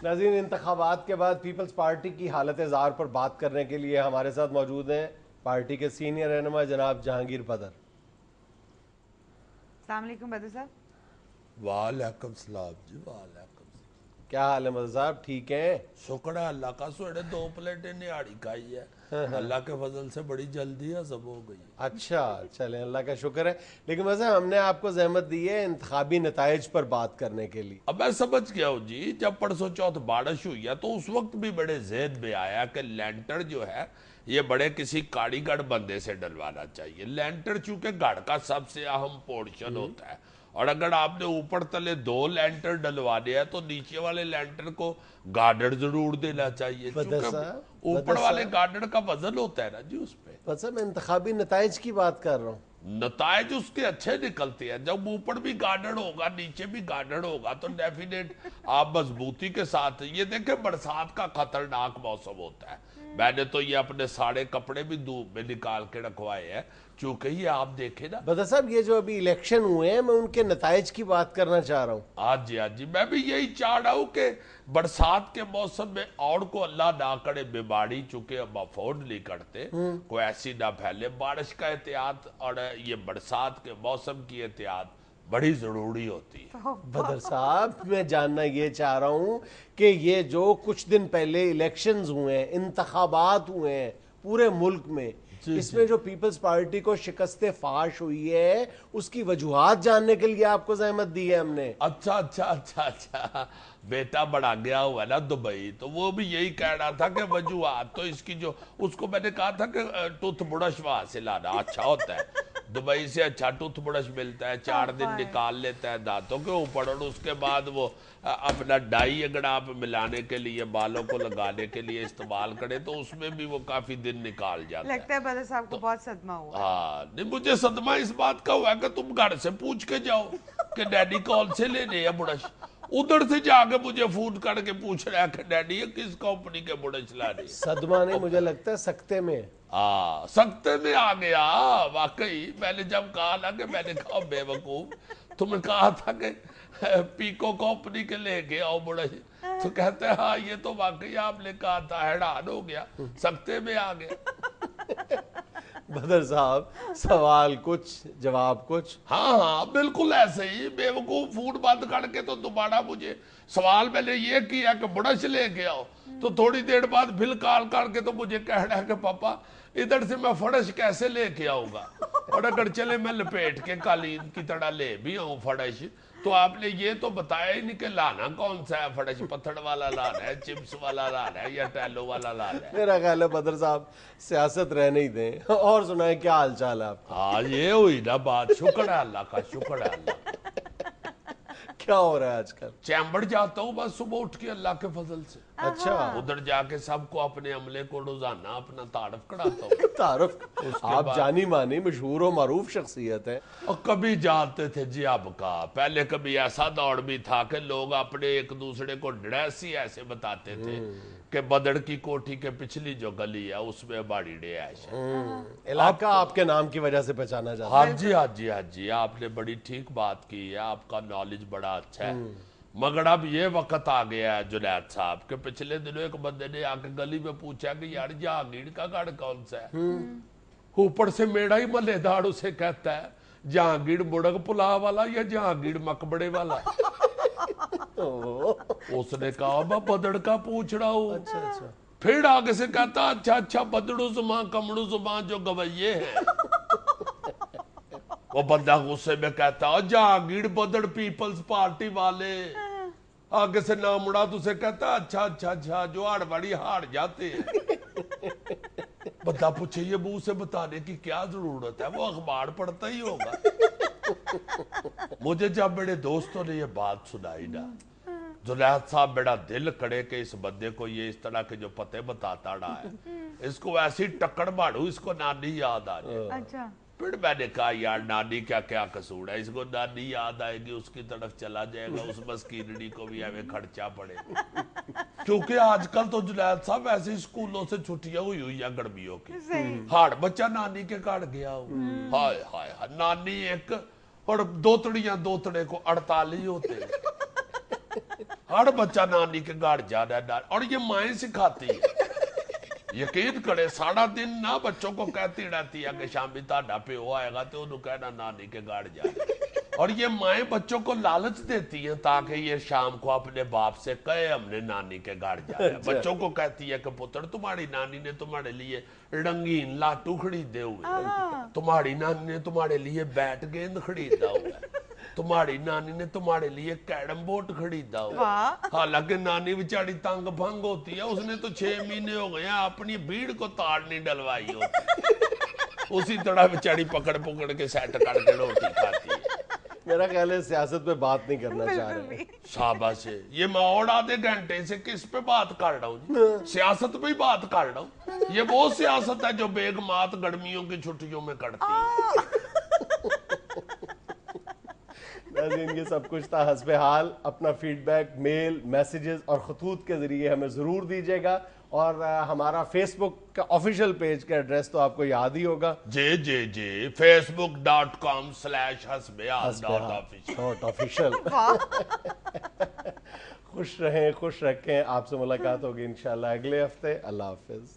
ناظرین، انتخابات کے بعد پیپلز پارٹی کی حالت زار پر بات کرنے کے لیے ہمارے ساتھ موجود ہیں پارٹی کے سینئر رہنما جناب جہانگیر بدر۔ السلام علیکم بدر صاحب۔ وعلیکم السلام جی، وعلیکم السلام۔ کیا حال ہے بدر صاحب، ٹھیک ہیں؟ شکر ہے اللہ کا، سوڑے 2 پلیٹیں نہاڑی کھائی ہے، اللہ کے فضل سے بڑی جلدی ہضم ہو گئی۔ اچھا چلیں، اللہ کا شکر ہے۔ لیکن ویسے ہم نے آپ کو زحمت دی ہے انتخابی نتائج پر بات کرنے کے لیے۔ اب میں سمجھ گیا ہوں جی، جب پرسوں چوتھ بارش ہوئی ہے تو اس وقت بھی بڑے ذہن میں آیا کہ لینٹر جو ہے یہ بڑے کسی کاریگر بندے سے ڈلوانا چاہیے۔ لینٹر چونکہ گھر کا سب سے اہم پورشن ہوتا ہے، اور اگر آپ نے اوپر تلے 2 لینٹر ڈلوانے ہیں تو نیچے والے لینٹر کو گارڈر ضرور دینا چاہیے، چونکہ اوپر والے گارڈر کا وزن ہوتا ہے نا جی اس پہ۔ بس میں انتخابی نتائج کی بات کر رہا ہوں۔ نتائج اس کے اچھے نکلتے ہیں، جب اوپر بھی گارڈر ہوگا نیچے بھی گارڈر ہوگا تو ڈیفینیٹ آپ مضبوطی کے ساتھ۔ یہ دیکھیں برسات کا خطرناک موسم ہوتا ہے، میں نے تو یہ اپنے سارے کپڑے بھی دھوپ میں نکال کے رکھوائے ہیں، چونکہ یہ آپ دیکھیں نا۔ بدر صاحب، یہ جو ابھی الیکشن ہوئے ہیں میں ان کے نتائج کی بات کرنا چاہ رہا ہوں۔ ہاں جی، میں بھی یہی چاہ رہا ہوں کہ برسات کے موسم میں اور کو اللہ نہ کرے بیماری، چونکہ ہم افورڈ نہیں کرتے، کوئی ایسی نہ پھیلے۔ بارش کا احتیاط اور یہ برسات کے موسم کی احتیاط بڑی ضروری ہوتی ہے۔ بدر صاحب، میں جاننا یہ چاہ رہا ہوں کہ یہ جو کچھ دن پہلے الیکشنز ہوئے ہیں، انتخابات ہوئے ہیں پورے ملک میں، اس میں جو پیپلز پارٹی کو شکست فاش ہوئی ہے اس کی وجوہات جاننے کے لیے آپ کو زحمت دی ہے ہم نے۔ اچھا، بیٹا بڑا گیا ہوا ہے نا دبئی، تو وہ بھی یہی کہہ رہا تھا کہ وجوہات تو اس کی جو، اس کو میں نے کہا تھا کہ ٹوتھ برش وہاں سے لانا اچھا ہوتا ہے، دبئی سے اچھا ٹوتھ برش ملتا ہے، 4 دن نکال لیتا ہے دانتوں کے اوپر، اور اس کے بعد وہ اپنا ڈائی اگر آپ ملانے کے لیے بالوں کو لگانے کے لیے استعمال کریں تو اس میں بھی وہ کافی دن نکال جاتا ہے۔ لگتا ہے بدر صاحب کو بہت صدمہ ہوا۔ ہاں نہیں، مجھے صدمہ اس بات کا ہوا ہے کہ تم گھر سے پوچھ کے جاؤ کہ ڈیڈی کون سے لینے ہیں برش، ادھر سے جا کے مجھے فون کر کے پوچھ رہا ہے کہ ڈیڈی کس کمپنی کے برش لانے ہیں۔ صدمہ نہیں، مجھے لگتا ہے سکتے میں۔ سکتے میں آ گیا واقعی۔ میں نے جب کہا نا کہ میں نے کہا بے وقوف، تمہیں کہا تھا کہ پیکو کمپنی کے لے کے آؤ برش، تو کہتے ہیں ہاں یہ تو واقعی آپ نے کہا تھا، حیران ہو گیا، سکتے میں آ گیا۔ بدر صاحب، سوال کچھ جواب کچھ۔ ہاں بالکل ایسے ہی بے وقوف فون بند کر کے تو دوبارہ مجھے سوال میں نے یہ کیا کہ برش لے کے آؤ، تو تھوڑی دیر بعد پھر کال کر کے تو مجھے کہہ رہا ہے کہ پاپا ادھر سے میں فرش کیسے لے کے آؤں گا، اور اگر چلے میں لپیٹ کے قالین کی طرح لے بھی آؤں فرش، تو آپ نے یہ تو بتایا ہی نہیں کہ لانا کون سا ہے فرش، پتھر والا لانا ہے، چپس والا لانا ہے، یا ٹیلو والا لانا ہے۔ میرا خیال ہے بدر صاحب سیاست رہنے ہی دیں، اور سنائیں کیا حال چال ہے آپ کا؟ ہاں یہ ہوئی نا بات، شکر ہے اللہ کا، شکر ہے اللہ کا۔ کیا ہو رہا ہے آج کل؟ چیمبر جاتا ہوں بس صبح اٹھ کے اللہ کے فضل سے، اچھا، ادھر جا کے سب کو اپنے عملے کو روزانہ اپنا تعارف کراتا ہوں۔ تعارف؟ آپ جانی مانی مشہور و معروف شخصیت ہیں۔ اور کبھی جانتے تھے جی اب کا، پہلے کبھی ایسا دور بھی تھا کہ لوگ اپنے ایک دوسرے کو ڈریس ہی ایسے بتاتے تھے کہ بدڑ کی کوٹھی کے پچھلی جو گلی ہے اس میں ہماری رہائش ہے۔ علاقہ آپ کے نام کی وجہ سے پہچانا جاتا ہاں جی، آپ نے بڑی ٹھیک بات کی ہے، آپ کا نالج بڑا اچھا ہے۔ مگر اب یہ وقت آ گیا ہے جنید صاحب کہ پچھلے دنوں ایک بندے نے آ کے گلی میں پوچھا کہ یار جہانگیر کا گھر کون سا ہے، اوپر سے میڑا ہی ملے دار اسے کہتا ہے جہانگیر مڑگ پلا والا یا جہانگیر مقبرے والا۔ اس نے کہا میں بدڑ کا پوچھ رہا ہوں۔ اچھا، پھر آگے سے کہتا اچھا بدڑو زمان کمڑو زمان جو گویے ہیں۔ وہ بندہ غصے میں کہتا جہانگیر بدڑ پیپلز پارٹی والے، آگے سے نام مڑا تو اسے کہتا اچھا جو ہاڑ بڑی ہاڑ جاتے ہیں۔ بندہ پوچھے یہ منہ سے بتانے کی کیا ضرورت ہے، وہ اخبار پڑھتا ہی ہوگا۔ مجھے جب میرے دوستوں نے یہ بات سنائی نا، جنید صاحب میرا دل کڑے کہ اس بندے کو یہ اس طرح کے جو پتے بتاتا رہا ہے، اس کو ایسی ٹکڑ مارو اس کو نانی یاد آ جائے۔ اچھا، پھر میں نے کہا یار نانی کیا قصور ہے، اس کو نانی یاد آئے گی اس کی طرف چلا جائے گا، اس مسکینڑی کو بھی ہمیں خرچہ پڑے گا۔ کیونکہ آج کل تو جنید صاحب ایسے اسکولوں سے چھٹیاں ہوئی ہیں گرمیوں کی، ہاڑ بچہ نانی کے گھر گیا ہو، ہائے نانی ایک اور دوتڑیاں دوتڑے کو 48 ہوتے ہیں۔ ہر بچہ نانی کے گھر جانا ہے اور یہ مائیں سکھاتی ہیں. یقین کرے سارا دن نہ بچوں کو کہتی رہتی ہے کہ شامی تہاڈا پیو آئے گا تو انہوں کہنا نانی کے گھر جانا. اور یہ مائیں بچوں کو لالچ دیتی ہیں تاکہ یہ شام کو اپنے باپ سے کہے ہم نے نانی کے گھر جانا. بچوں کو کہتی ہے کہ پتر تمہاری نانی نے تمہارے لیے رنگین لاٹو خریدے ہوئے, تمہاری نانی نے تمہارے لیے بیٹ گیند خریدا ہوا ہے, تمہاری نانی نے تمہارے لیے کیرم بورڈ خریدا ہوا ہے. حالانکہ نانی بیچاری تنگ بھنگ ہوتی ہے, اس نے تو 6 مہینے ہو گئے ہیں اپنی بھیڑ کو تاڑ نہیں ڈلوائی ہوتی, اسی طرح بیچاری پکڑ پکڑ کے سیٹ کر کے روٹی کھاتی ہے. میرا خیال ہے سیاست پہ بات نہیں کرنا چاہ رہے. شاباش ہے, یہ میں اور آدھے گھنٹے سے کس پہ بات کر رہا ہوں, سیاست پہ ہی بات کر رہا ہوں. یہ وہ سیاست ہے جو بیگمات گرمیوں کی چھٹیوں میں کرتی ہے. ناظرین یہ سب کچھ تھا حسب حال. اپنا فیڈ بیک میل, میسیجز اور خطوط کے ذریعے ہمیں ضرور دیجیے گا, اور ہمارا فیس بک کا آفیشیل پیج کا ایڈریس تو آپ کو یاد ہی ہوگا, جی facebook.com/hasbehaal.official. خوش رہیں, خوش رکھیں. آپ سے ملاقات ہوگی انشاءاللہ اگلے ہفتے. اللہ حافظ.